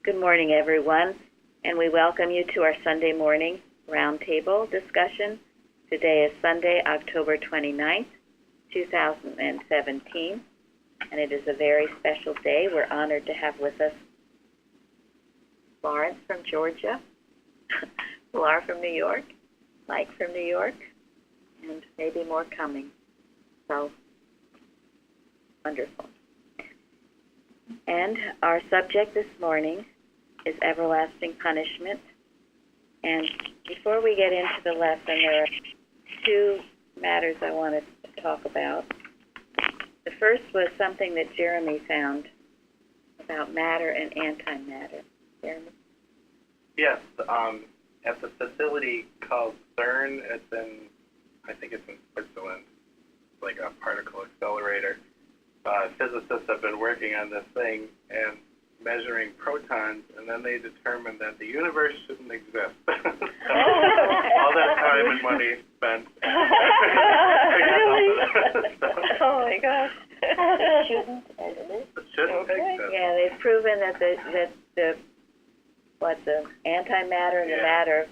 Good morning, everyone, and we welcome you to our Sunday morning roundtable discussion. Today is Sunday, October 29th, 2017, and it is a very special day. We're honored to have with us Lawrence from Georgia, Laura from New York, Mike from New York, and maybe more coming. So, wonderful. And our subject this morning is everlasting punishment. And before we get into the lesson, there are two matters I wanted to talk about. The first was something that Jeremy found about matter and antimatter. Jeremy? Yes, at the facility called CERN, I think it's in Switzerland, it's like a particle accelerator. Physicists have been working on this thing and measuring protons, and then they determined that the universe shouldn't exist. All that time and money spent. Really? Oh my gosh. It shouldn't exist. Yeah, they've proven that the antimatter and the matter.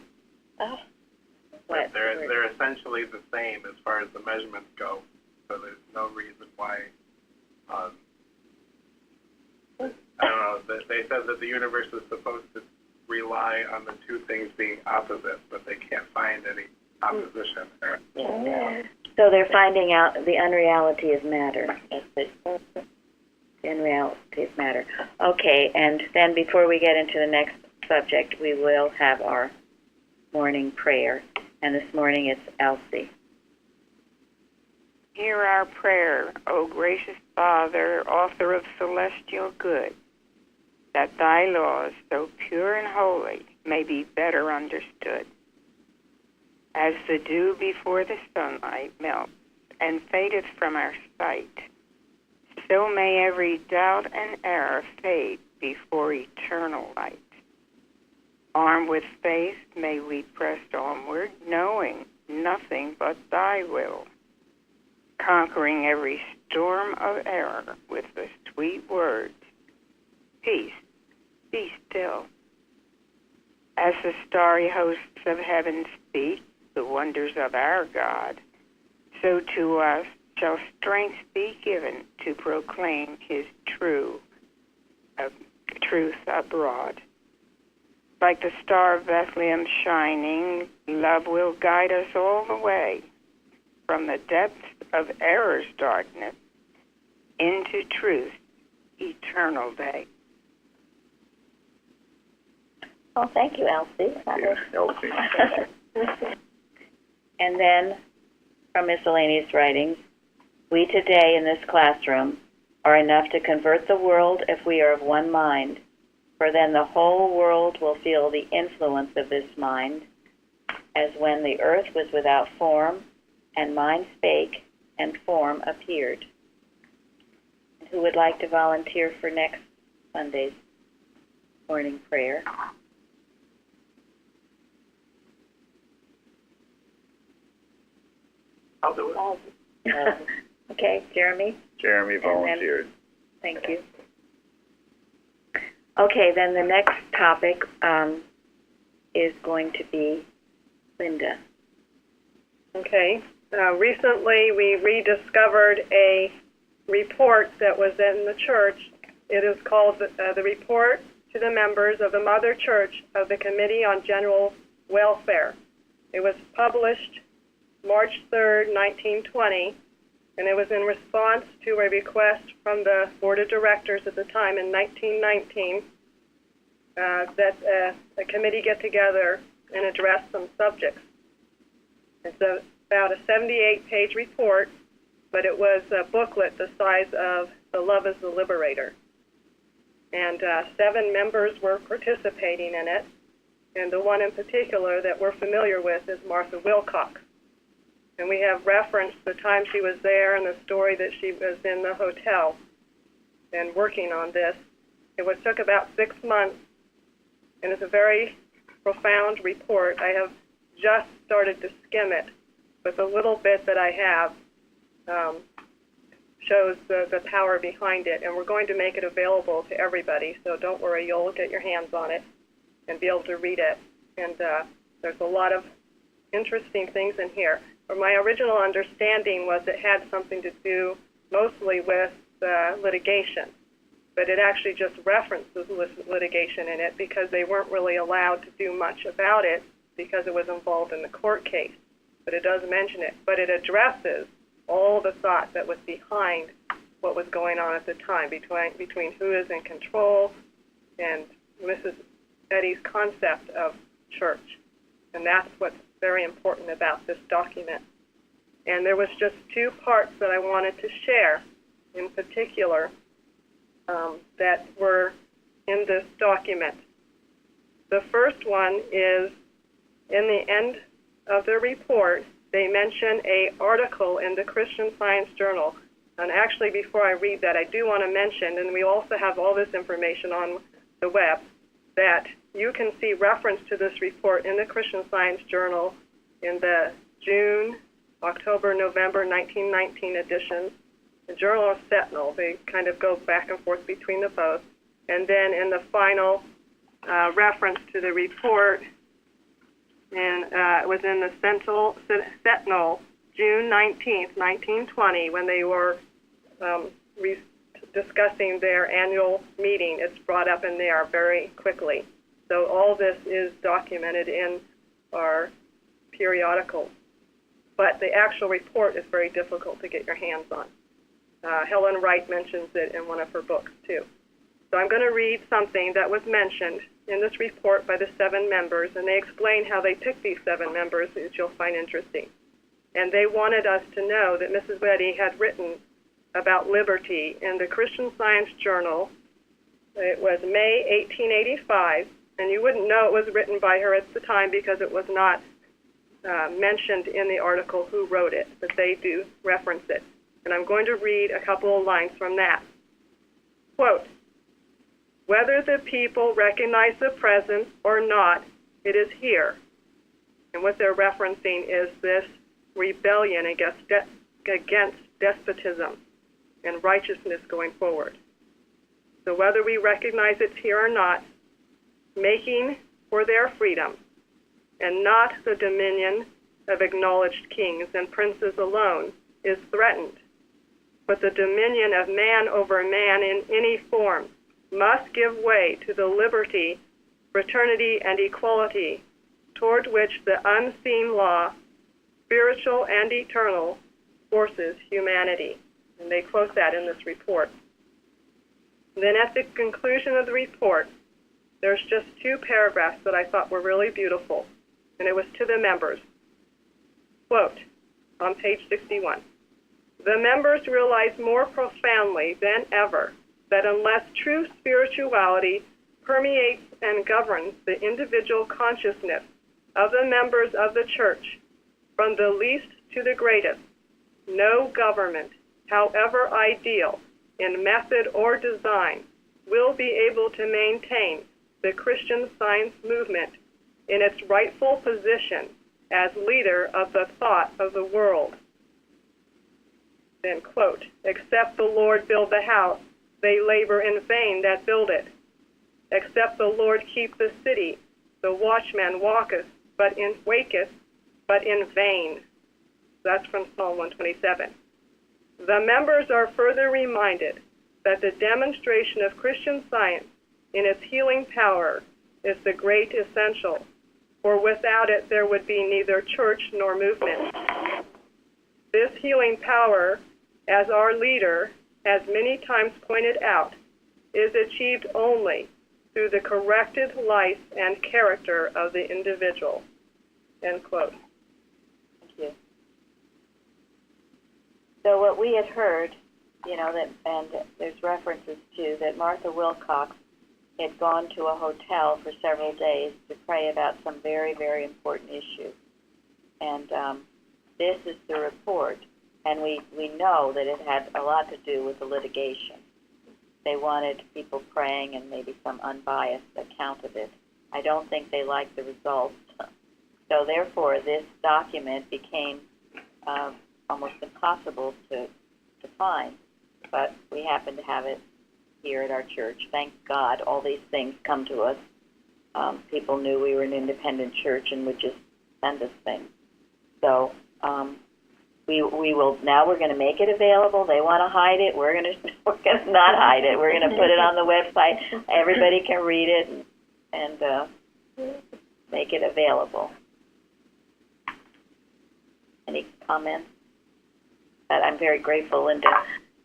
They're essentially the same as far as the measurements go. So there's no reason why. I don't know. They said that the universe is supposed to rely on the two things being opposite, but they can't find any opposition there. So they're finding out the unreality is matter. The unreality is matter. Okay, and then before we get into the next subject, we will have our morning prayer. And this morning it's Elsie. Hear our prayer, O gracious Father, author of celestial good, that thy laws, so pure and holy, may be better understood. As the dew before the sunlight melts and fadeth from our sight, so may every doubt and error fade before eternal light. Armed with faith, may we press onward, knowing nothing but thy will, conquering every storm of error with the sweet words, peace, be still. As the starry hosts of heaven speak the wonders of our God, so to us shall strength be given to proclaim his truth abroad. Like the star of Bethlehem shining, love will guide us all the way from the depths of error's darkness into truth's eternal day. Well, thank you, Elsie. Yes, Elsie. And then, from miscellaneous writings, we today in this classroom are enough to convert the world if we are of one mind, for then the whole world will feel the influence of this mind, as when the earth was without form, and mind spake, and form appeared. And who would like to volunteer for next Sunday's morning prayer? I'll do it. Okay, Jeremy? Jeremy volunteered. Thank you. Okay, then the next topic is going to be Linda. Okay. Recently, we rediscovered a report that was in the church. It is called the Report to the Members of the Mother Church of the Committee on General Welfare. It was published March 3rd, 1920, and it was in response to a request from the Board of Directors at the time in 1919 that a committee get together and address some subjects. It's about a 78-page report, but it was a booklet the size of The Love is the Liberator. And 7 members were participating in it, and the one in particular that we're familiar with is Martha Wilcox. And we have referenced the time she was there and the story that she was in the hotel and working on this. It took about 6 months, and it's a very profound report. I have just started to skim it, but the little bit that I have shows the power behind it, and we're going to make it available to everybody, so don't worry, you'll get your hands on it and be able to read it. And there's a lot of interesting things in here. But my original understanding was it had something to do mostly with litigation, but it actually just references litigation in it because they weren't really allowed to do much about it because it was involved in the court case. But it does mention it, but it addresses all the thought that was behind what was going on at the time between who is in control and Mrs. Eddy's concept of church. And that's what's very important about this document. And there was just two parts that I wanted to share in particular that were in this document. The first one is in the end of the report, they mention an article in the Christian Science Journal. And actually, before I read that, I do want to mention, and we also have all this information on the web, that you can see reference to this report in the Christian Science Journal in the June, October, November 1919 editions, the Journal of Sentinel. They kind of go back and forth between the both. And then in the final reference to the report, and it was in the Sentinel, June 19th, 1920, when they were discussing their annual meeting. It's brought up in there very quickly. So all this is documented in our periodicals. But the actual report is very difficult to get your hands on. Helen Wright mentions it in one of her books, too. So I'm going to read something that was mentioned in this report by the 7 members, and they explain how they picked these 7 members, which you'll find interesting. And they wanted us to know that Mrs. Eddy had written about liberty in the Christian Science Journal. It was May 1885, and you wouldn't know it was written by her at the time because it was not mentioned in the article who wrote it, but they do reference it. And I'm going to read a couple of lines from that. Quote, "Whether the people recognize the presence or not, it is here." And what they're referencing is this rebellion against despotism and righteousness going forward. So whether we recognize it's here or not, making for their freedom, and not the dominion of acknowledged kings and princes alone, is threatened, but the dominion of man over man in any form must give way to the liberty, fraternity, and equality toward which the unseen law, spiritual and eternal, forces humanity. And they quote that in this report. And then at the conclusion of the report, there's just 2 paragraphs that I thought were really beautiful, and it was to the members. Quote, on page 61, "The members realize more profoundly than ever that unless true spirituality permeates and governs the individual consciousness of the members of the Church, from the least to the greatest, no government, however ideal in method or design, will be able to maintain the Christian Science movement in its rightful position as leader of the thought of the world." Then quote, "Except the Lord build the house, they labor in vain that build it. Except the Lord keep the city, the watchman waketh, but in vain." That's from Psalm 127. The members are further reminded that the demonstration of Christian Science in its healing power is the great essential, for without it there would be neither church nor movement. This healing power, as our leader has many times pointed out, is achieved only through the corrected life and character of the individual. End quote. Thank you. So what we had heard, and there's references to that Martha Wilcox had gone to a hotel for several days to pray about some very, very important issues. And this is the report, and we know that it had a lot to do with the litigation. They wanted people praying and maybe some unbiased account of it. I don't think they liked the results. So therefore, this document became almost impossible to find. but we happen to have it here at our church. Thank God all these things come to us. People knew we were an independent church and would just send us things. So we will now. We're going to make it available. They want to hide it. We're going to not hide it. We're going to put it on the website. Everybody can read it and make it available. Any comments? But I'm very grateful. Linda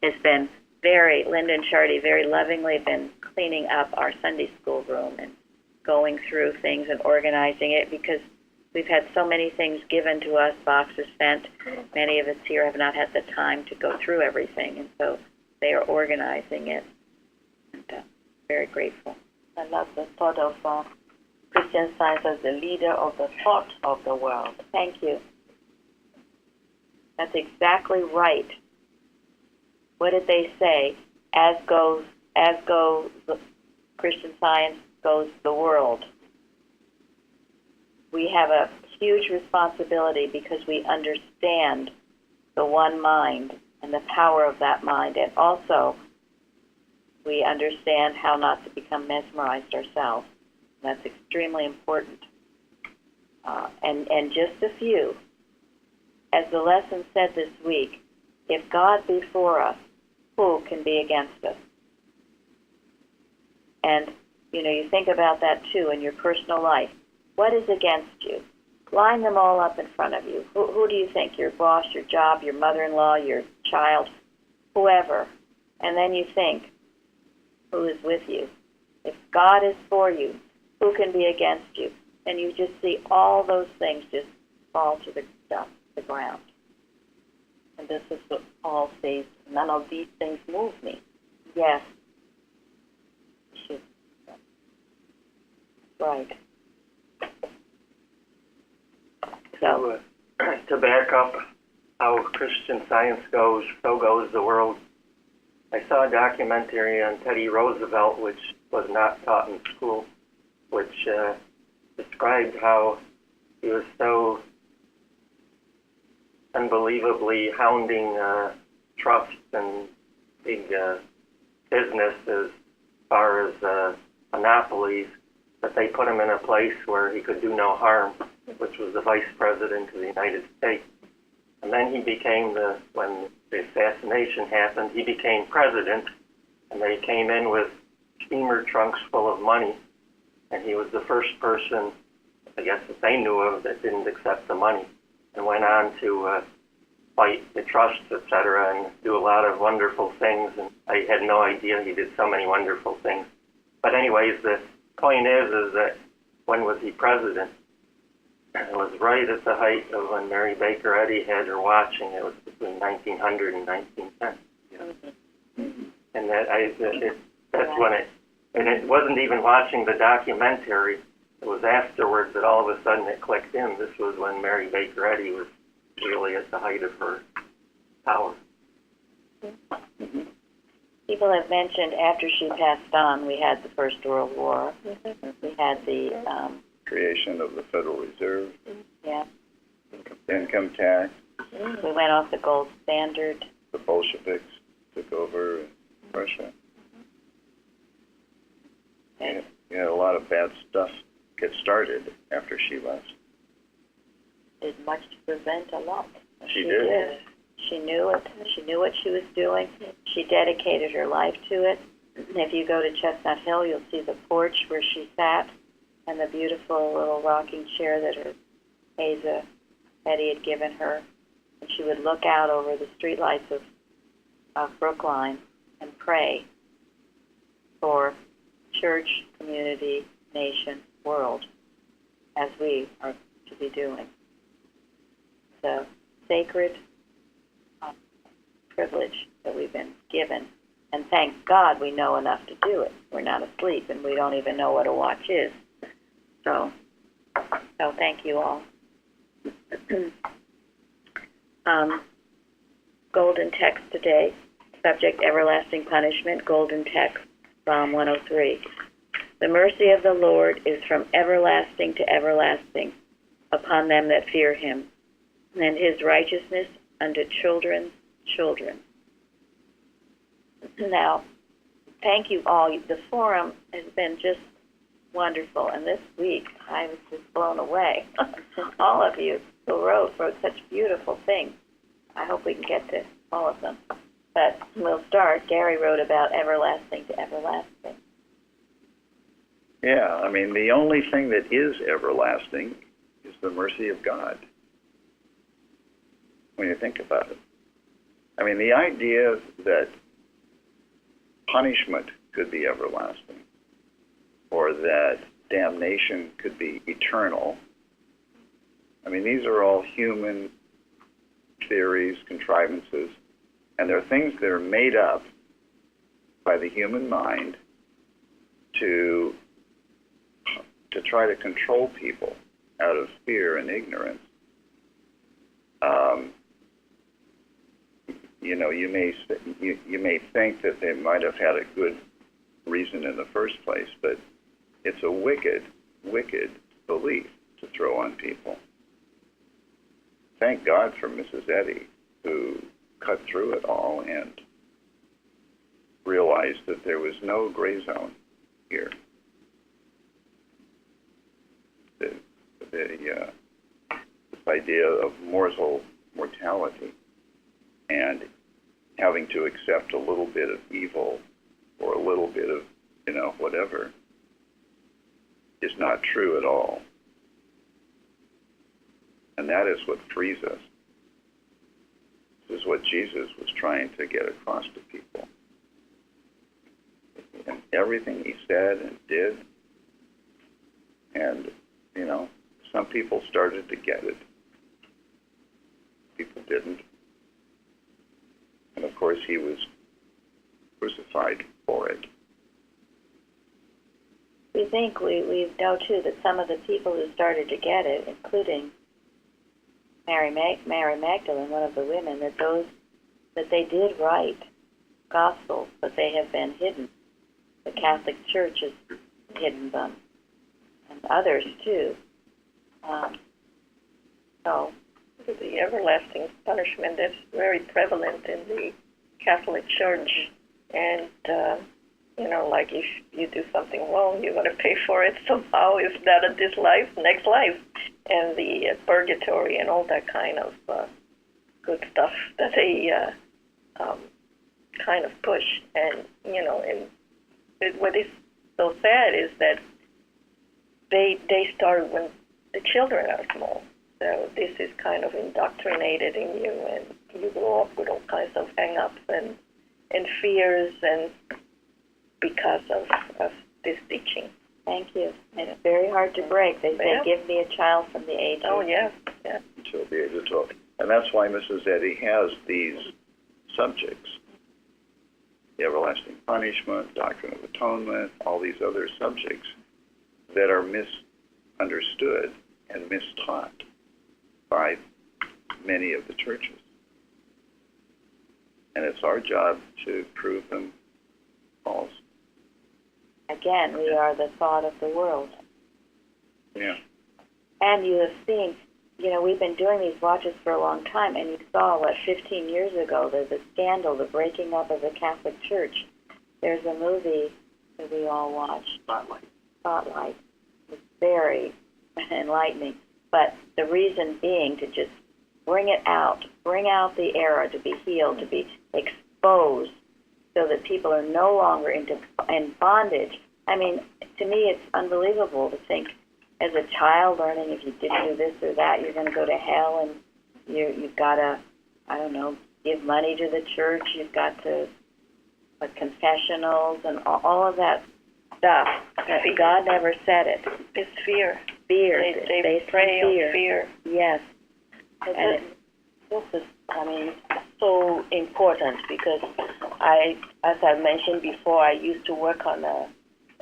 has been Linda and Shardy very lovingly been cleaning up our Sunday school room and going through things and organizing it, because we've had so many things given to us, boxes sent. Many of us here have not had the time to go through everything, and so they are organizing it. And very grateful. I love the thought of Christian Science as the leader of the thought of the world. Thank you. That's exactly right. What did they say? As goes Christian Science goes the world. We have a huge responsibility because we understand the one mind and the power of that mind, and also we understand how not to become mesmerized ourselves. That's extremely important. And just a few. As the lesson said this week, if God be for us, who can be against us? And, you think about that too in your personal life. What is against you? Line them all up in front of you. Who do you think? Your boss, your job, your mother-in-law, your child, whoever. And then you think, who is with you? If God is for you, who can be against you? And you just see all those things just fall to the ground. And this is what Paul says, none of these things move me. Yes. Right. So, to back up how Christian Science goes, so goes the world. I saw a documentary on Teddy Roosevelt, which was not taught in school, which described how he was so unbelievably hounding trusts and big business as far as monopolies, that they put him in a place where he could do no harm, which was the Vice President of the United States. And then he became when the assassination happened, he became president, and they came in with steamer trunks full of money, and he was the first person, I guess, that they knew of that didn't accept the money, and went on to fight the trusts, etc., and do a lot of wonderful things, and I had no idea he did so many wonderful things. But anyways, the point is that when was he president? It was right at the height of when Mary Baker Eddy had her watching. It was between 1900 and 1910. And that's when and it wasn't even watching the documentary. It was afterwards that all of a sudden it clicked in. This was when Mary Baker Eddy was really at the height of her power. People have mentioned after she passed on, we had the First World War. We had the creation of the Federal Reserve, yeah, income tax. We went off the gold standard. The Bolsheviks took over Russia. And a lot of bad stuff get started after she left. Did much to prevent a lot. She did. She knew it. She knew what she was doing. She dedicated her life to it. If you go to Chestnut Hill, you'll see the porch where she sat and the beautiful little rocking chair that her Asa Betty had given her. And she would look out over the streetlights of Brookline and pray for church, community, nation, world, as we are to be doing. It's a sacred privilege that we've been given, and thank God we know enough to do it. We're not asleep, and we don't even know what a watch is. So thank you all. Golden text today, subject everlasting punishment, golden text, Psalm 103. The mercy of the Lord is from everlasting to everlasting upon them that fear him, and his righteousness unto children's children. Now, thank you all. The forum has been just wonderful, and this week I was just blown away. All of you who wrote such beautiful things. I hope we can get to all of them. But we'll start. Gary wrote about everlasting to everlasting. Yeah, I mean, the only thing that is everlasting is the mercy of God, when you think about it. I mean, the idea that punishment could be everlasting, or that damnation could be eternal, I mean, these are all human theories, contrivances, and they're things that are made up by the human mind to try to control people out of fear and ignorance. You may think that they might have had a good reason in the first place, but it's a wicked belief to throw on people. Thank God for Mrs. Eddy, who cut through it all and realized that there was no gray zone here. This idea of mortality and having to accept a little bit of evil or a little bit of, whatever, is not true at all. And that is what frees us. This is what Jesus was trying to get across to people. And everything he said and did, and, some people started to get it. People didn't. And of course, he was crucified for it. We think, we know too, that some of the people who started to get it, including Mary Magdalene, one of the women, that they did write gospels, but they have been hidden. The Catholic Church has hidden them, and others too. So the everlasting punishment is very prevalent in the Catholic Church, and like if you do something wrong, you're going to pay for it somehow, if not in this life, next life, and the purgatory and all that kind of good stuff that they kind of push. And what is so sad is that they start when the children are small. So this is kind of indoctrinated in you, and you grow up with all kinds of hang-ups and fears, and because of this teaching. Thank you. And it's very hard to break. They say, give me a child from the age of... Oh, yeah. Until the age of 12. And that's why Mrs. Eddy has these subjects. The everlasting punishment, doctrine of atonement, all these other subjects that are misunderstood and mistaught by many of the churches. And it's our job to prove them false. Again, we are the thought of the world. Yeah. And you have seen, we've been doing these watches for a long time, and you saw, 15 years ago, the scandal, the breaking up of the Catholic Church. There's a movie that we all watched. Spotlight. It's very enlightening. But the reason being to just bring out the error, to be healed, to be exposed, so that people are no longer in bondage. I mean, to me, it's unbelievable to think, as a child, learning if you didn't do this or that, you're going to go to hell, and you've got to, give money to the church. You've got to confessionals and all of that stuff. God never said it. It's fear. Fear. They prey on fear. Yes. And this is, so important, because as I mentioned before, I used to work on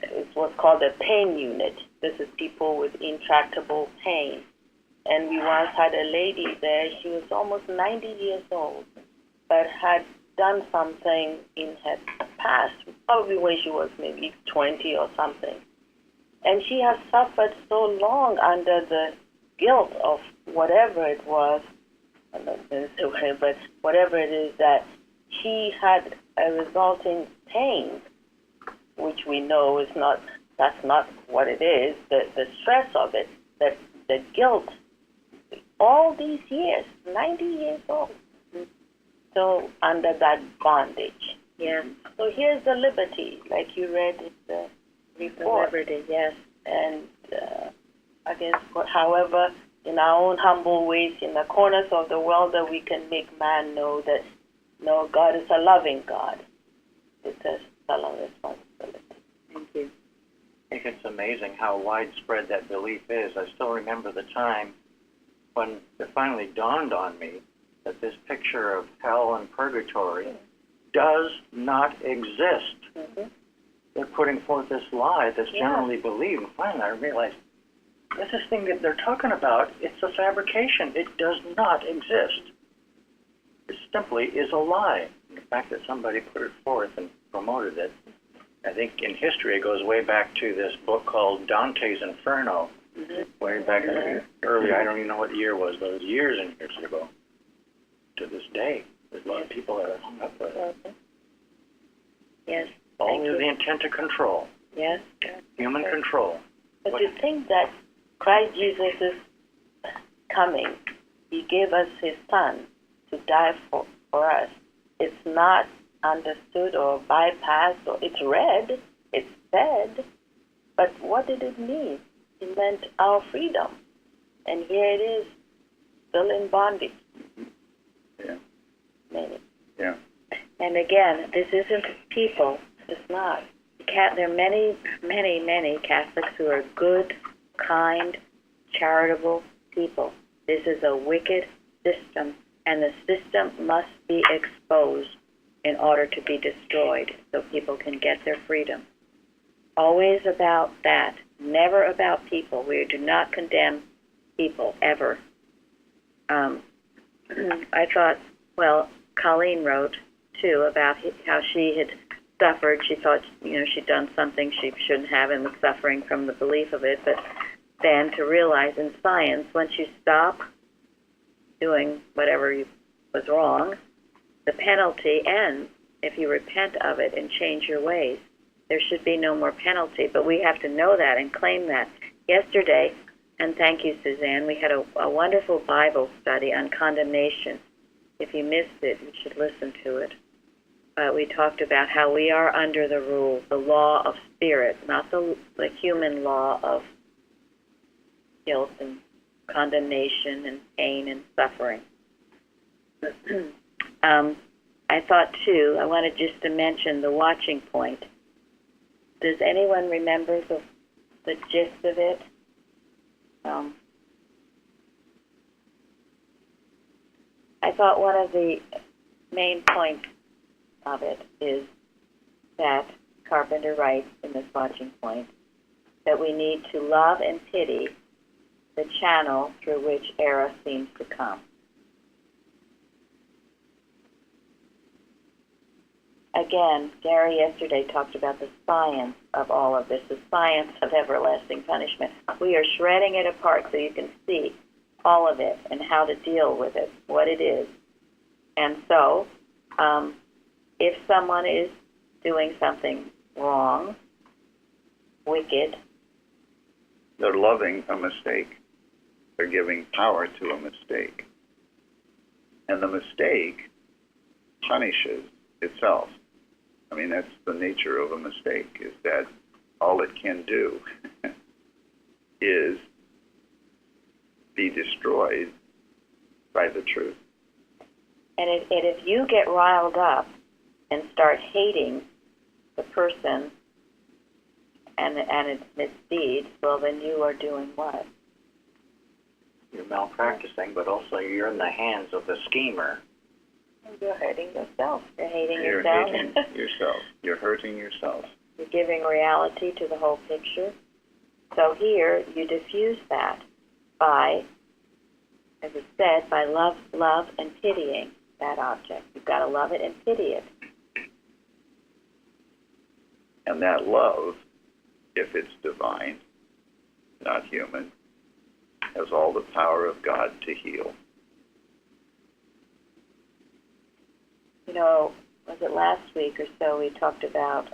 it was called a pain unit. This is people with intractable pain. And we once had a lady there, she was almost 90 years old, but had done something in her past, probably when she was maybe 20 or something. And she has suffered so long under the guilt of whatever it was, I'm not going to say, but whatever it is, that she had a resulting pain, which we know is not, that's not what it is, the stress of it, the guilt, all these years, 90 years old, still under that bondage. Yes. So here's the liberty, like you read in the report. The liberty, yes. And I guess, however, in our own humble ways, in the corners of the world, that we can make man know that, no, God is a loving God. It's a solemn responsibility. Thank you. I think it's amazing how widespread that belief is. I still remember the time when it finally dawned on me that this picture of hell and purgatory does not exist. Mm-hmm. They're putting forth this lie that's generally believed. And finally, I realized this thing that they're talking about, it's a fabrication. It does not exist. It simply is a lie. And the fact that somebody put it forth and promoted it, I think in history it goes way back to this book called Dante's Inferno, way back early, I don't even know what the year was, but it was years and years ago. To this day, there's a lot of people that are hung up with it. Yes. All with the intent to control, Yes. human control. But to think that Christ Jesus is coming, he gave us his son to die for us. It's not understood or bypassed, or it's read, it's said, but what did it mean? It meant our freedom. And here it is, still in bondage. Yeah. Maybe. Yeah. And again, this isn't people. It's not. There are many, many, many Catholics who are good, kind, charitable people. This is a wicked system, and the system must be exposed in order to be destroyed so people can get their freedom. Always about that, never about people. We do not condemn people, ever. I thought, well, Colleen wrote, too, about how she had suffered. She thought, she'd done something she shouldn't have and was suffering from the belief of it. But then to realize in science, once you stop doing whatever was wrong, the penalty ends if you repent of it and change your ways. There should be no more penalty, but we have to know that and claim that. Yesterday, and thank you, Suzanne, we had a wonderful Bible study on condemnation. If you missed it, you should listen to it. We talked about how we are under the rule, the law of spirit, not the human law of guilt and condemnation and pain and suffering. I thought, too, I wanted just to mention the watching point. Does anyone remember the gist of it? I thought one of the main points of it is that Carpenter writes in this watching point that we need to love and pity the channel through which error seems to come. Again, Gary yesterday talked about the science of all of this, the science of everlasting punishment. We are shredding it apart so you can see all of it and how to deal with it, what it is. And so, if someone is doing something wrong, wicked, They're loving a mistake. They're giving power to a mistake. And the mistake punishes itself. I mean, that's the nature of a mistake, is that all it can do is be destroyed by the truth. and if you get riled up and start hating the person and its misdeeds, well, then you are doing what? You're malpracticing, but also you're in the hands of the schemer. You're hurting yourself. You're hating You're yourself. hating yourself. You're hurting yourself. You're giving reality to the whole picture. So here, you diffuse that by, as it said, by love and pitying that object. You've got to love it and pity it. And that love, if it's divine, not human, has all the power of God to heal. You know, was it last week or so, we talked about,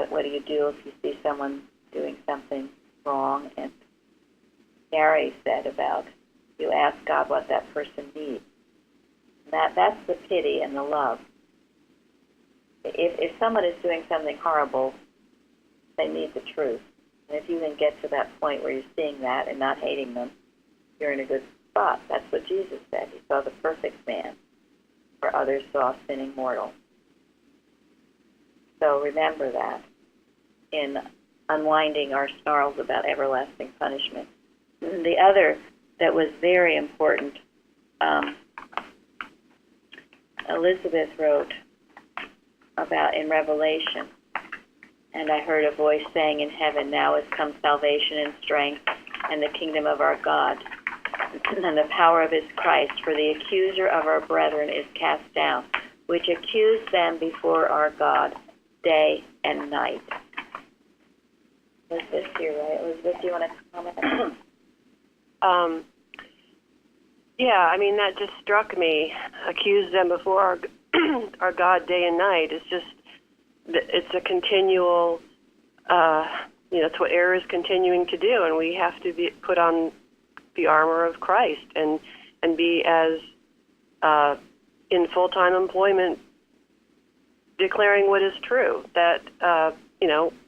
what do you do if you see someone doing something wrong? And Gary said about, you ask God what that person needs. That's the pity and the love. If someone is doing something horrible, they need the truth. And if you can get to that point where you're seeing that and not hating them, you're in a good spot. That's what Jesus said. He saw the perfect man, where others saw a sinning mortal. So remember that in unwinding our snarls about everlasting punishment. And the other that was very important, Elizabeth wrote about in Revelation, and I heard a voice saying in heaven, now has come salvation and strength and the kingdom of our God and the power of his Christ, for the accuser of our brethren is cast down, which accused them before our God day and night. Elizabeth here, right? Elizabeth, do you want to comment? Yeah, I mean, that just struck me. Accuse them before our God day and night. It's a continual, it's what error is continuing to do, and we have to put on the armor of Christ and be as in full-time employment declaring what is true, that,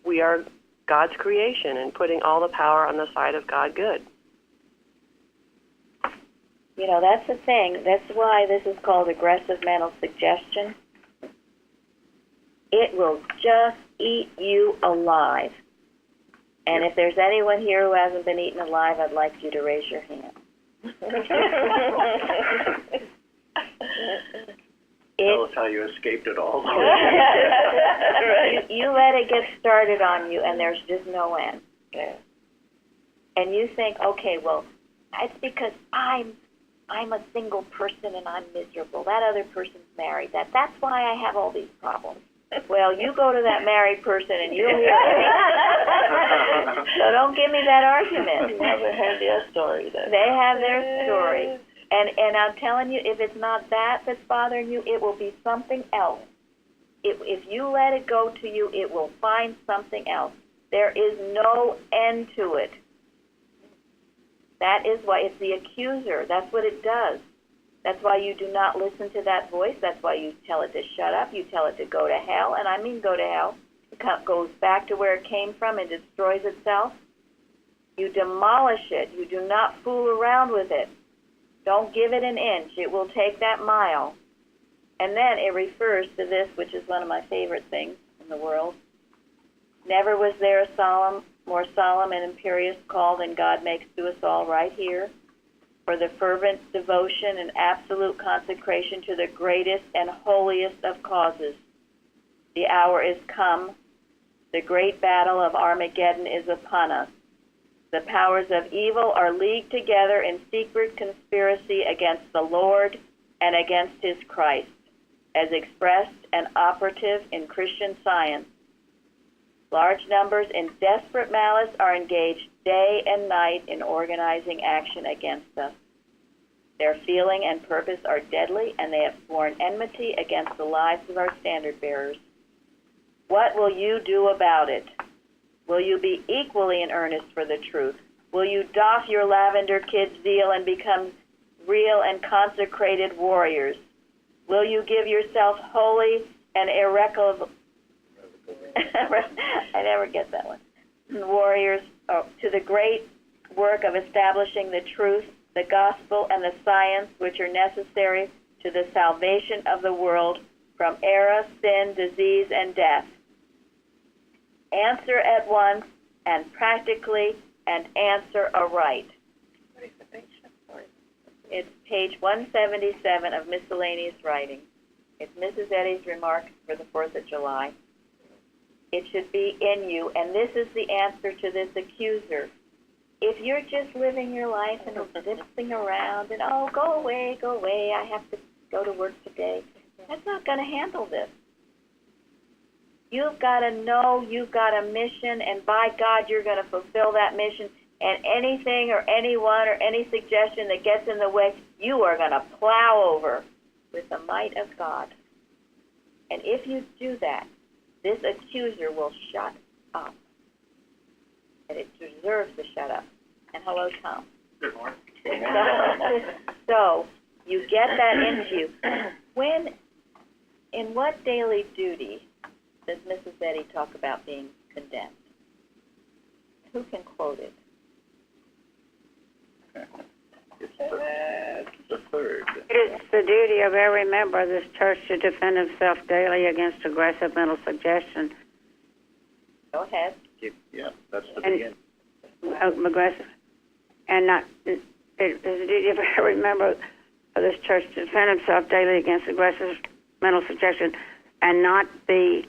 we are God's creation and putting all the power on the side of God good. That's the thing. That's why this is called aggressive mental suggestion. It will just eat you alive. And if there's anyone here who hasn't been eaten alive, I'd like you to raise your hand. Tell us how you escaped it all. You let it get started on you, and there's just no end. And you think, okay, well, it's because I'm a single person and I'm miserable. That other person's married. That's why I have all these problems. Well, you go to that married person and you'll hear it. So don't give me that argument. You never heard their story. They have their story. And I'm telling you, if it's not that's bothering you, it will be something else. If you let it go to you, it will find something else. There is no end to it. That is why it's the accuser. That's what it does. That's why you do not listen to that voice. That's why you tell it to shut up. You tell it to go to hell. And I mean go to hell. It goes back to where it came from and destroys itself. You demolish it. You do not fool around with it. Don't give it an inch. It will take that mile. And then it refers to this, which is one of my favorite things in the world. Never was there a more solemn and imperious call than God makes to us all right here, for the fervent devotion and absolute consecration to the greatest and holiest of causes. The hour is come. The great battle of Armageddon is upon us. The powers of evil are leagued together in secret conspiracy against the Lord and against his Christ, as expressed and operative in Christian science. Large numbers in desperate malice are engaged day and night in organizing action against us. Their feeling and purpose are deadly, and they have sworn enmity against the lives of our standard bearers. What will you do about it? Will you be equally in earnest for the truth? Will you doff your lavender kid zeal and become real and consecrated warriors? Will you give yourself holy and irrevocable I never get that one. Warriors to the great work of establishing the truth, the gospel, and the science which are necessary to the salvation of the world from error, sin, disease, and death. Answer at once and practically, and answer aright. It's page 177 of Miscellaneous Writing. It's Mrs. Eddy's remarks for the 4th of July. It should be in you, and this is the answer to this accuser. If you're just living your life and zipping around and, oh, go away, I have to go to work today, that's not going to handle this. You've got to know you've got a mission, and by God, you're going to fulfill that mission. And anything or anyone or any suggestion that gets in the way, you are going to plow over with the might of God. And if you do that, this accuser will shut up. And it deserves to shut up. And hello, Tom. Good morning. So you get that into you. In what daily duty does Mrs. Eddy talk about being condemned? Who can quote it? It's the third. It is the duty of every member of this church to defend himself daily against aggressive mental suggestion. Go ahead. Yeah, that's the beginning. Aggressive. And not, it is the duty of every member of this church to defend himself daily against aggressive mental suggestion and not be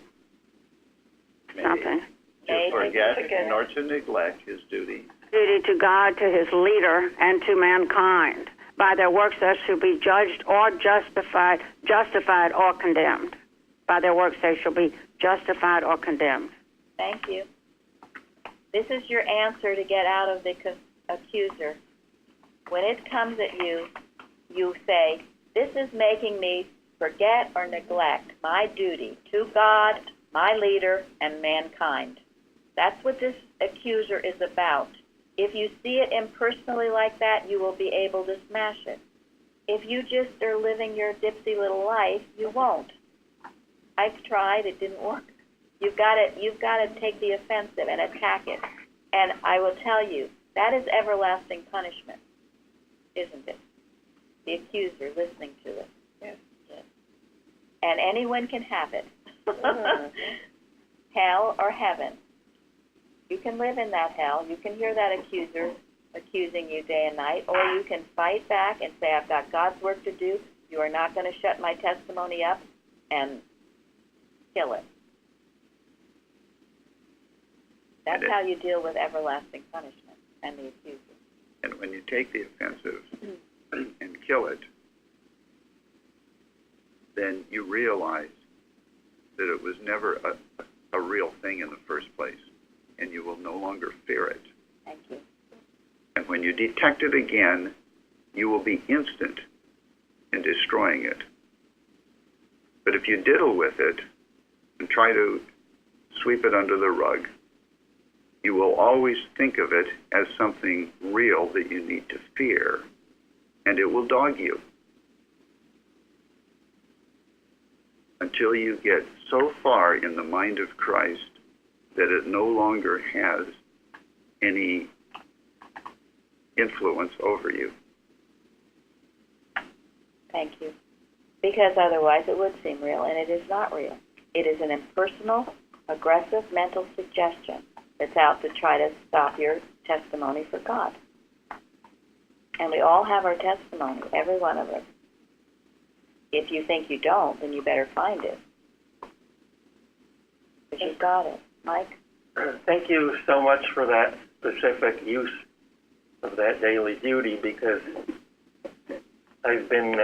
something. To forget nor to neglect his duty. Duty to God, to his leader, and to mankind. By their works they shall be judged or justified or condemned. By their works they shall be justified or condemned. Thank you. This is your answer to get out of the accuser. When it comes at you, you say, this is making me forget or neglect my duty to God, my leader, and mankind. That's what this accuser is about. If you see it impersonally like that, you will be able to smash it. If you just are living your dipsy little life, you won't. I've tried, it didn't work. You've got to take the offensive and attack it. And I will tell you, that is everlasting punishment, isn't it? The accuser listening to it. Yes. And anyone can have it. Hell or heaven. You can live in that hell. You can hear that accuser accusing you day and night, or you can fight back and say, I've got God's work to do. You are not going to shut my testimony up, and kill it. That's how you deal with everlasting punishment and the accuser. And when you take the offensive and kill it, then you realize that it was never a real thing in the first place, and you will no longer fear it. Thank you. And when you detect it again, you will be instant in destroying it. But if you diddle with it and try to sweep it under the rug, you will always think of it as something real that you need to fear, and it will dog you until you get so far in the mind of Christ that it no longer has any influence over you. Thank you. Because otherwise it would seem real, and it is not real. It is an impersonal, aggressive mental suggestion that's out to try to stop your testimony for God. And we all have our testimony, every one of us. If you think you don't, then you better find it. But you've got it. Mike? Thank you so much for that specific use of that daily duty, because I've been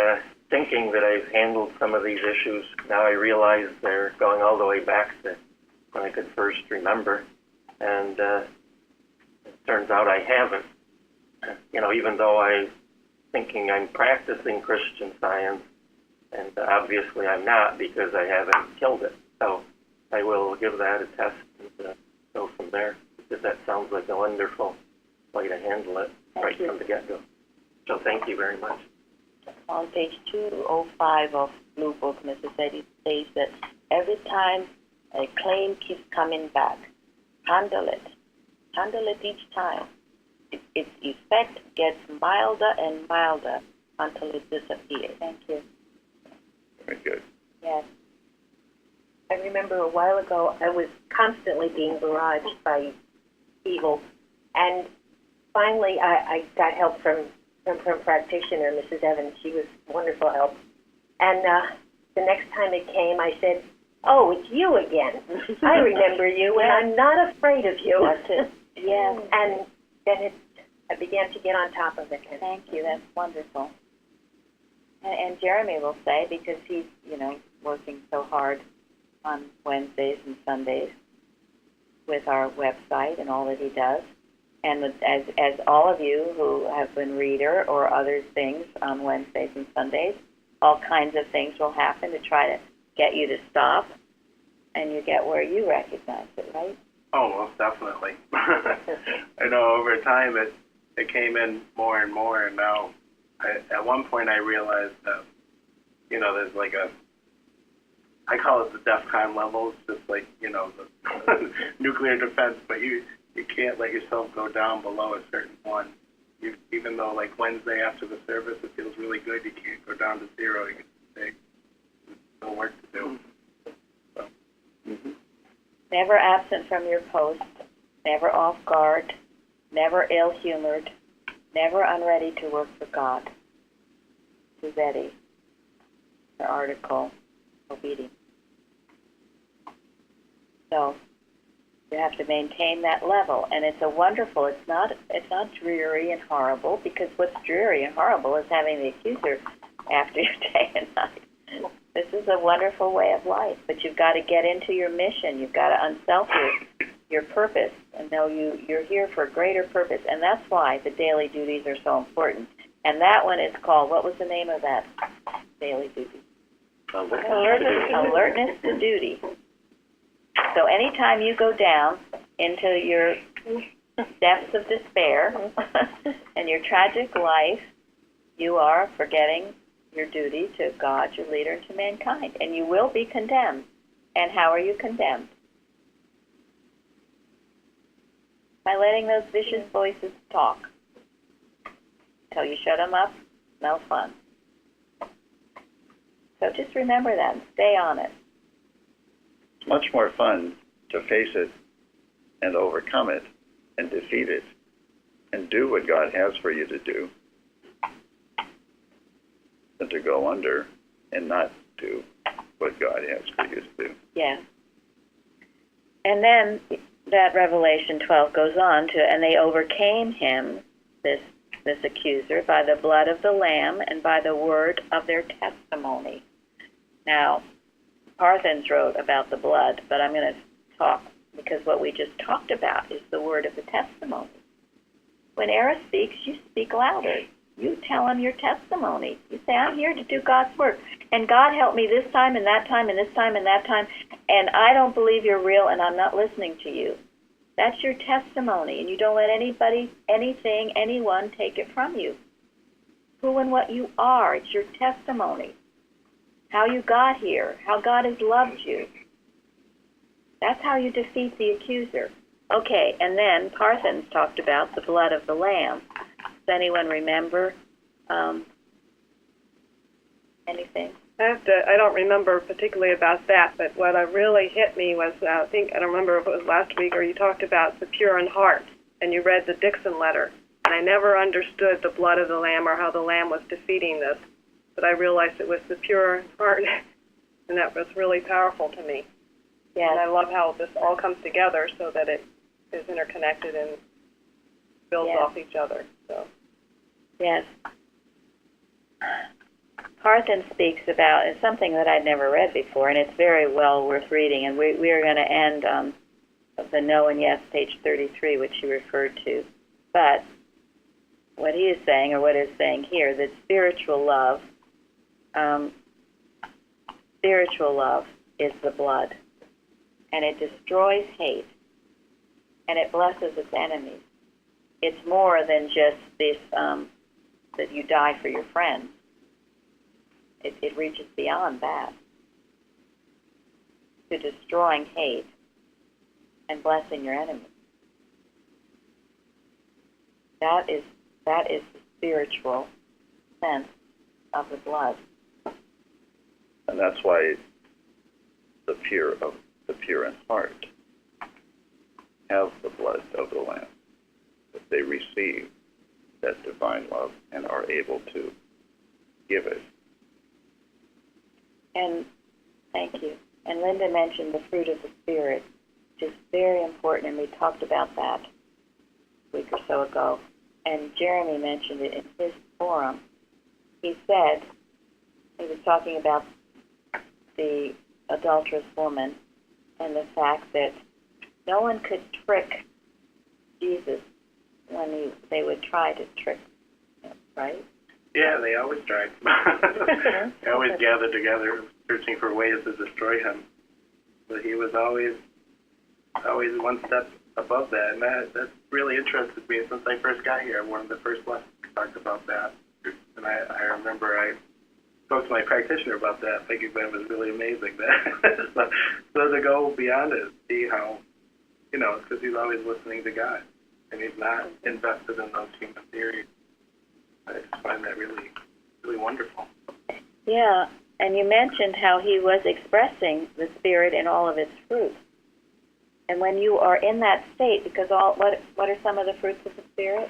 thinking that I've handled some of these issues. Now I realize they're going all the way back to when I could first remember, and it turns out I haven't. You know, even though I'm thinking I'm practicing Christian Science, and obviously I'm not, because I haven't killed it. So I will give that a test and go from there, because that sounds like a wonderful way to handle it right from the get-go. So thank you very much. On page 205 of Blue Book, Mrs. Eddy says that every time a claim keeps coming back, handle it. Handle it each time. Its effect gets milder and milder until it disappears. Thank you. Very good. Yes. I remember a while ago I was constantly being barraged by evil, and finally I got help from practitioner, Mrs. Evans. She was wonderful help. And the next time it came, I said, "Oh, it's you again. I remember you, and I'm not afraid of you." That's it. Yes. And then I began to get on top of it. Thank you. That's wonderful. And Jeremy will say, because he's, working so hard on Wednesdays and Sundays with our website and all that he does, and as all of you who have been reader or other things on Wednesdays and Sundays, all kinds of things will happen to try to get you to stop, and you get where you recognize it, right? Oh, most definitely. I know over time it came in more and more, and now at one point I realized that, there's like I call it the DEFCON levels, just like, the nuclear defense, but you can't let yourself go down below a certain one. Even though, like, Wednesday after the service, it feels really good, you can't go down to zero. You can stay. There's still work to do. So. Mm-hmm. Never absent from your post, never off guard, never ill-humored, never unready to work for God. Suzetti, her article, Obedience. So you have to maintain that level, and it's not dreary and horrible, because what's dreary and horrible is having the accuser after you day and night. This is a wonderful way of life, but you've got to get into your mission. You've got to unself your purpose and know you're here for a greater purpose, and that's why the daily duties are so important. And that one is called, what was the name of that daily duty? Alertness to duty. So anytime you go down into your depths of despair and your tragic life, you are forgetting your duty to God, your leader, and to mankind. And you will be condemned. And how are you condemned? By letting those vicious voices talk. Until you shut them up, no fun. So just remember that and stay on it. It's much more fun to face it and overcome it and defeat it and do what God has for you to do than to go under and not do what God has for you to do. Yes. And then that Revelation 12 goes on to, and they overcame him, this accuser, by the blood of the Lamb and by the word of their testimony. Now, Parthens wrote about the blood, but I'm going to talk, because what we just talked about is the word of the testimony. When Eris speaks, you speak louder. You tell him your testimony. You say, I'm here to do God's work. And God helped me this time and that time and this time and that time, and I don't believe you're real and I'm not listening to you. That's your testimony, and you don't let anybody, anything, anyone take it from you. Who and what you are, it's your testimony. How you got here, how God has loved you. That's how you defeat the accuser. Okay, and then Parthens talked about the blood of the Lamb. Does anyone remember anything? I don't remember particularly about that, but what really hit me was, I don't remember if it was last week or you talked about the pure in heart, and you read the Dixon letter. And I never understood the blood of the Lamb or how the Lamb was defeating this, but I realized it was the pure in heart, and that was really powerful to me. Yes. And I love how this all comes together so that it is interconnected and builds off each other. So. Yes. Parthens speaks about, it's something that I'd never read before, and it's very well worth reading. And we are going to end on the No and Yes, page 33, which you referred to. But what he is saying, or what is saying here, that spiritual love is the blood, and it destroys hate, and it blesses its enemies. It's more than just this, that you die for your friends. It reaches beyond that to destroying hate and blessing your enemies. That is the spiritual sense of the blood. And that's why the pure in heart have the blood of the Lamb, that they receive that divine love and are able to give it. And thank you. And Linda mentioned the fruit of the Spirit, which is very important, and we talked about that a week or so ago. And Jeremy mentioned it in his forum. He said, he was talking about the adulterous woman and the fact that no one could trick Jesus when they would try to trick him, right? Yeah, they always tried. They always gathered together. searching for ways to destroy him. But he was always one step above that, and that really interested me since I first got here. One of the first lessons talked about that, and I remember I spoke to my practitioner about that, thinking that it was really amazing. That so to go beyond it, see how, because he's always listening to God, and he's not invested in those human theories. I just find that really, really wonderful. Yeah, and you mentioned how he was expressing the Spirit in all of its fruits. And when you are in that state, because what are some of the fruits of the Spirit?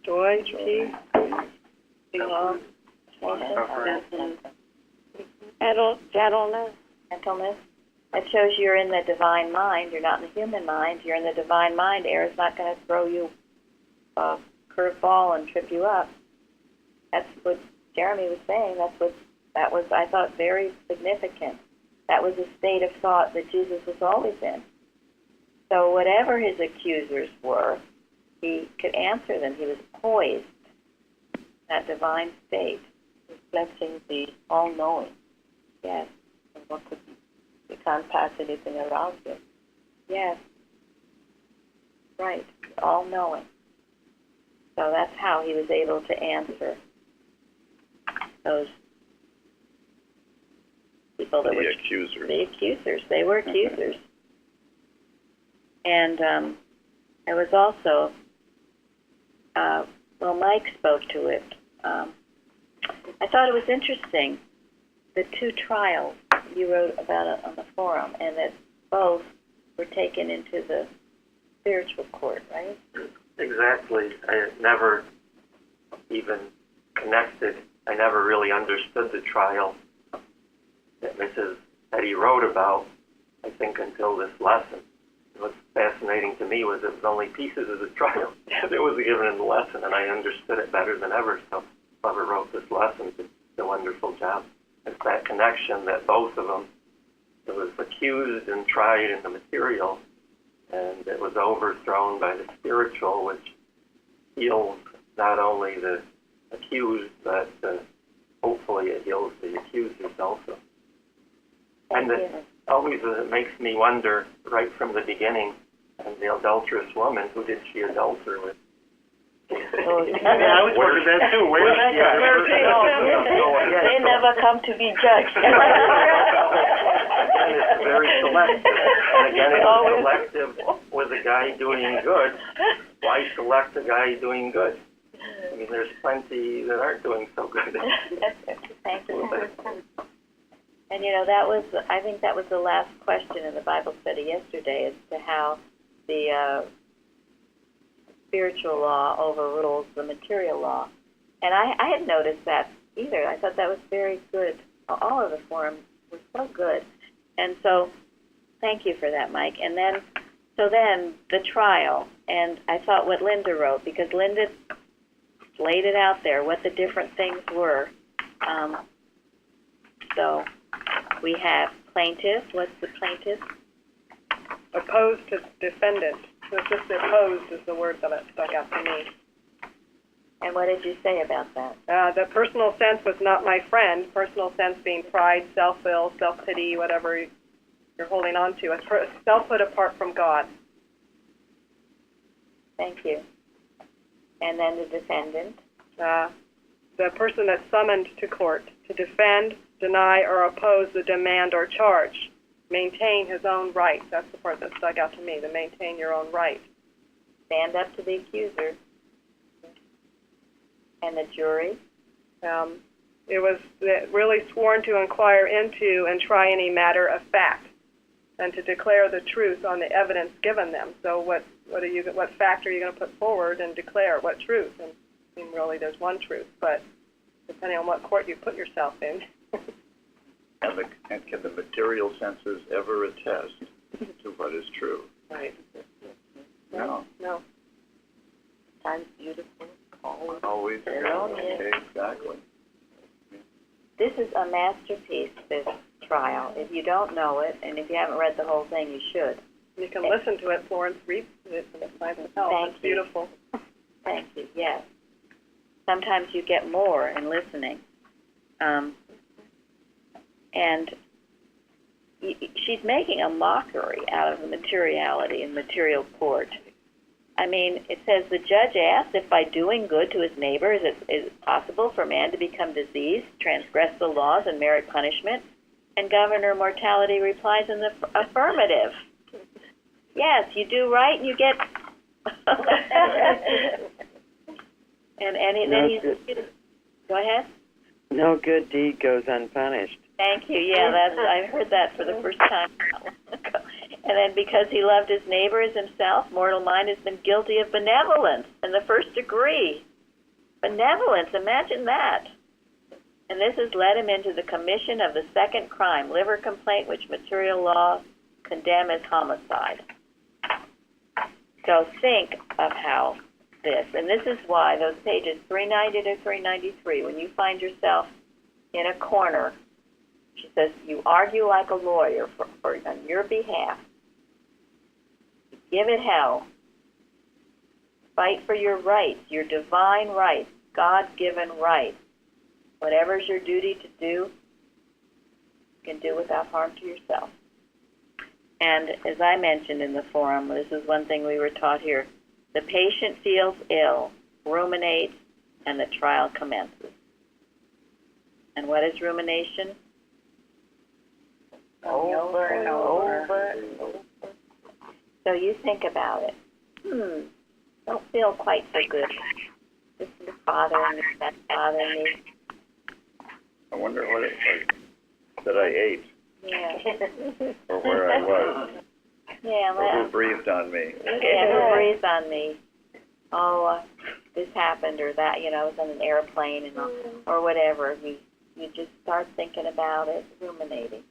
Joy, peace, Love, Gentleness. gentleness. That shows you're in the divine mind. You're not in the human mind. You're in the divine mind. Air is not going to throw you a curveball and trip you up. That's what Jeremy was saying. That was, I thought, very significant. That was a state of thought that Jesus was always in. So whatever his accusers were, he could answer them. He was poised, that divine state, reflecting the all-knowing. Yes. And what could be? You can't pass anything around him. Yes. Right. All-knowing. So that's how he was able to answer those people that were accusers. The accusers. They were accusers. And there was also, Mike spoke to it. I thought it was interesting, the two trials you wrote about it on the forum, and that both were taken into the spiritual court, right? Exactly. I never even connected. I never really understood the trial that Mrs. Eddy wrote about, I think, until this lesson. What's fascinating to me was it was only pieces of the trial that was given in the lesson, and I understood it better than ever. So whoever wrote this lesson did a wonderful job. It's that connection that both of them, it was accused and tried in the material, and it was overthrown by the spiritual, which heals not only the accused, but hopefully it heals the accusers also. And it always makes me wonder, right from the beginning, and the adulterous woman, who did she adulter with? I was wondering that too. Where did that go? They never come to be judged. Again, it's very selective. And again, it's selective with a guy doing good. Why select a guy doing good? I mean, there's plenty that aren't doing so good. Thank you. And I think that was the last question in the Bible study yesterday, as to how the spiritual law overrules the material law. And I had noticed that either. I thought that was very good. All of the forums were so good. And so, thank you for that, Mike. And then the trial. And I thought what Linda wrote, because Linda laid it out there, what the different things were. So we have plaintiff. What's the plaintiff? opposed to defendant. So it's just opposed is the word that stuck out to me. And what did you say about that? The personal sense was not my friend. Personal sense being pride, self-will, self-pity, whatever you're holding on to. Selfhood apart from God. Thank you. And then the defendant? The person that's summoned to court to defend, deny, or oppose the demand or charge. Maintain his own right. That's the part that stuck out to me, to maintain your own right. Stand up to the accuser. And the jury? It was really sworn to inquire into and try any matter of fact, and to declare the truth on the evidence given them. So what fact are you going to put forward and declare what truth? And I mean, really, there's one truth, but depending on what court you put yourself in. And can the material senses ever attest to what is true? Right. No. No. Times beautiful. Always. Okay, exactly. This is a masterpiece, this trial. If you don't know it, and if you haven't read the whole thing, you should. You can listen to it. Florence reads it by herself. Thank It's you. beautiful. Thank you, yes. Sometimes you get more in listening. And she's making a mockery out of the materiality and material court. I mean, it says the judge asked if by doing good to his neighbor is it possible for man to become diseased, transgress the laws, and merit punishment. And Governor Mortality replies in the affirmative. Yes, you do right, and you get. and then he's. Go ahead. No good deed goes unpunished. Thank you. Yeah, I heard that for the first time. And then because he loved his neighbor as himself, mortal mind has been guilty of benevolence in the first degree. Benevolence, imagine that. And this has led him into the commission of the second crime, liver complaint, which material law condemn as homicide. So think of how this, and this is why those pages 390 to 393, when you find yourself in a corner, she says, you argue like a lawyer on your behalf. You give it hell. Fight for your rights, your divine rights, God-given rights. Whatever's your duty to do, you can do without harm to yourself. And as I mentioned in the forum, this is one thing we were taught here, the patient feels ill, ruminates, and the trial commences. And what is rumination? Over and over and over. So you think about it. Don't feel quite so good. This is bothering me, that's bothering me. I wonder what it was that I ate Yeah. or where I was Yeah, or who breathed on me. Yeah, who breathed on me? Oh, this happened or that, I was on an airplane and or whatever. You just start thinking about it, ruminating.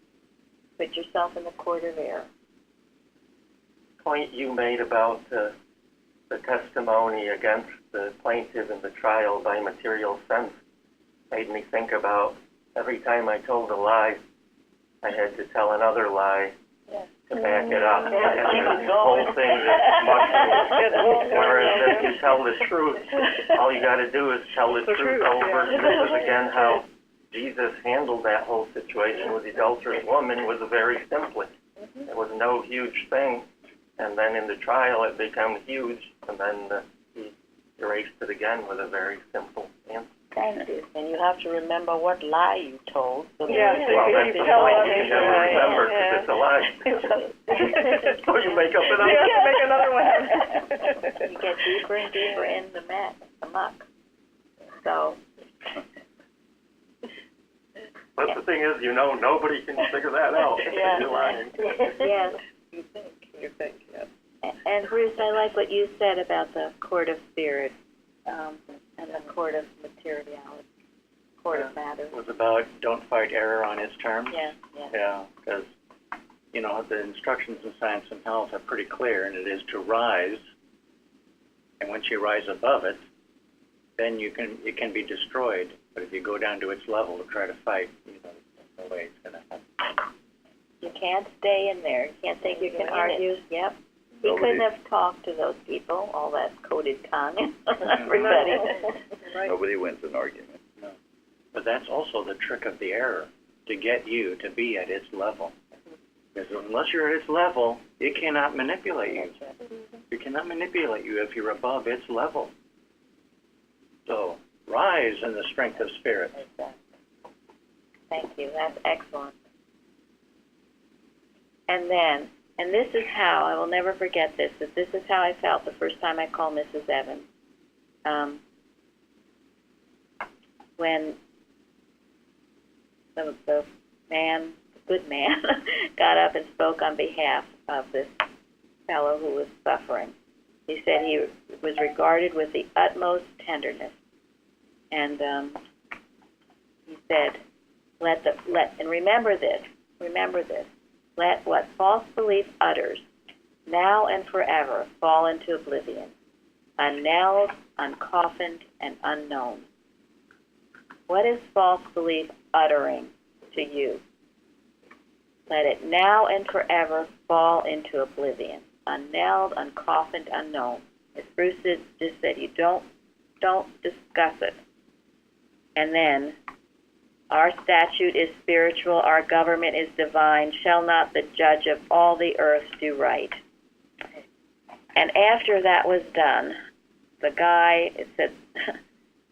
Put yourself in the court of error. Point you made about the testimony against the plaintiff in the trial by material sense made me think about every time I told a lie, I had to tell another lie to back it up. And the whole thing is much. Whereas if you tell the truth, all you got to do is tell the truth over. This is again how Jesus handled that whole situation with the adulterous woman was very simply. It was no huge thing. And then in the trial it becomes huge, and then he erased it again with a very simple answer. Thank you. And you have to remember what lie you told. So Yeah, well, that's the point. You can never remember because it's a lie. So you make up another one. Yeah, make another one. You get deeper and deeper in the muck. So. But the thing is, nobody can figure that out. Yeah. You're lying. Yes. You think, yes. And Bruce, I like what you said about the court of spirit and the court of materiality, court of matter. It was about don't fight error on its terms. Yeah. Yeah, because, the instructions in science and health are pretty clear, and it is to rise. And once you rise above it, then it can be destroyed. But if you go down to its level to try to fight, there's no way it's going to happen. You can't stay in there. You can't think you can argue. Yep. He Nobody. couldn't have talked to those people, all that coded tongue. Everybody. Nobody wins an argument. No. But that's also the trick of the error, to get you to be at its level. Because unless you're at its level, it cannot manipulate you. It cannot manipulate you if you're above its level. So rise in the strength of spirit. Thank you. That's excellent. And this is how, I will never forget this, that this is how I felt the first time I called Mrs. Evans. When the good man, got up and spoke on behalf of this fellow who was suffering. He said he was regarded with the utmost tenderness. And he said, and remember this, let what false belief utters now and forever fall into oblivion, unknelled, uncoffined, and unknown. What is false belief uttering to you? Let it now and forever fall into oblivion, unknelled, uncoffined, unknown. As Bruce just said, you don't discuss it. And then Our statute is spiritual, our government is divine. Shall not the judge of all the earth do right? And after that was done, the guy, it said,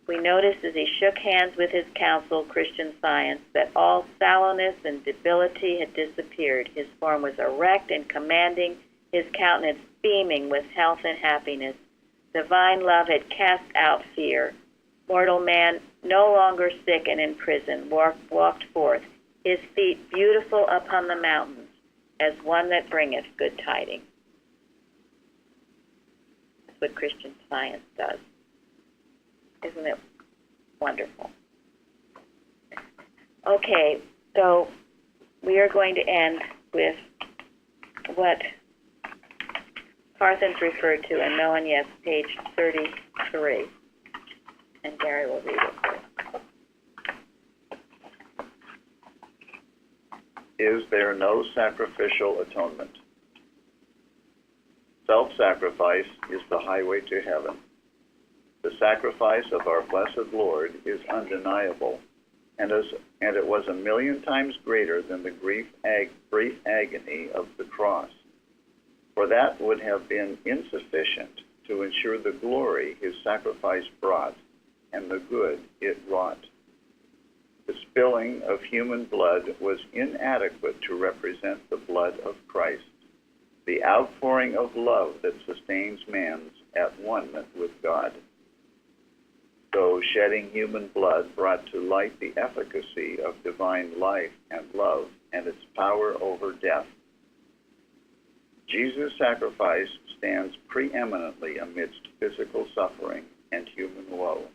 we noticed as he shook hands with his counsel, Christian Science, that all sallowness and debility had disappeared. His form was erect and commanding, his countenance beaming with health and happiness. Divine love had cast out fear. Mortal man, no longer sick and in prison, walked forth, his feet beautiful upon the mountains, as one that bringeth good tidings. That's what Christian Science does. Isn't it wonderful? Okay, so we are going to end with what Parthens referred to, and no one yet, page 33. And Gary will read it first. Is there no sacrificial atonement? Self-sacrifice is the highway to heaven. The sacrifice of our blessed Lord is undeniable, and it was 1,000,000 times greater than the brief agony of the cross. For that would have been insufficient to ensure the glory his sacrifice brought and the good it wrought. The spilling of human blood was inadequate to represent the blood of Christ, the outpouring of love that sustains man's at one with God. So shedding human blood brought to light the efficacy of divine life and love and its power over death. Jesus' sacrifice stands preeminently amidst physical suffering and human woe.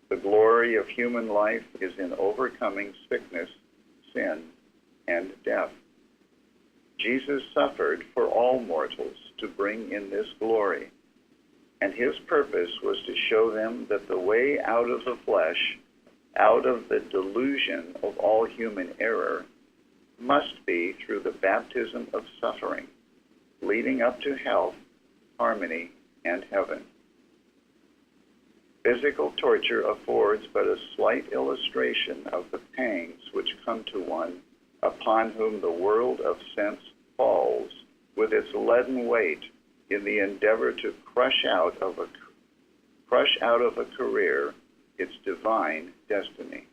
The glory of human life is in overcoming sickness, sin, and death. Jesus suffered for all mortals to bring in this glory, and his purpose was to show them that the way out of the flesh, out of the delusion of all human error, must be through the baptism of suffering, leading up to health, harmony, and heaven. Physical torture affords but a slight illustration of the pangs which come to one upon whom the world of sense falls with its leaden weight in the endeavor to crush out of a career its divine destiny.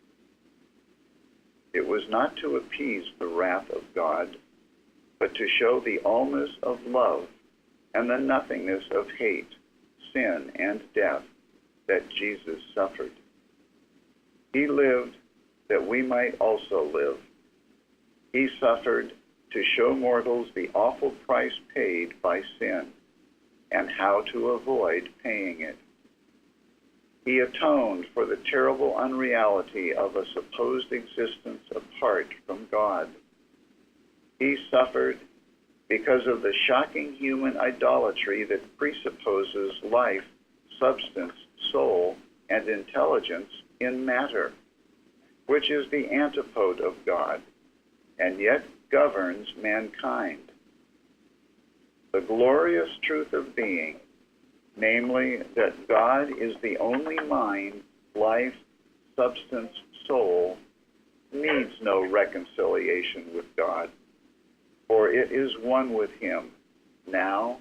It was not to appease the wrath of God, but to show the allness of love and the nothingness of hate, sin, and death that Jesus suffered. He lived that we might also live. He suffered to show mortals the awful price paid by sin and how to avoid paying it. He atoned for the terrible unreality of a supposed existence apart from God. He suffered because of the shocking human idolatry that presupposes life, substance, soul, and intelligence in matter, which is the antipode of God, and yet governs mankind. The glorious truth of being, namely that God is the only mind, life, substance, soul, needs no reconciliation with God, for it is one with him, now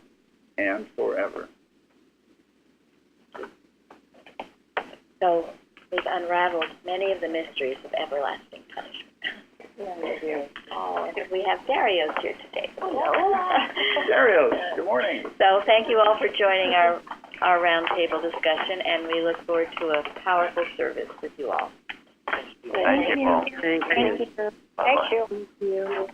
and forever. So we've unraveled many of the mysteries of everlasting punishment. And we have Darius here today. Hello. Darius, good morning. So thank you all for joining our roundtable discussion, and we look forward to a powerful service with you all. Thank you. Thank you. Thank you.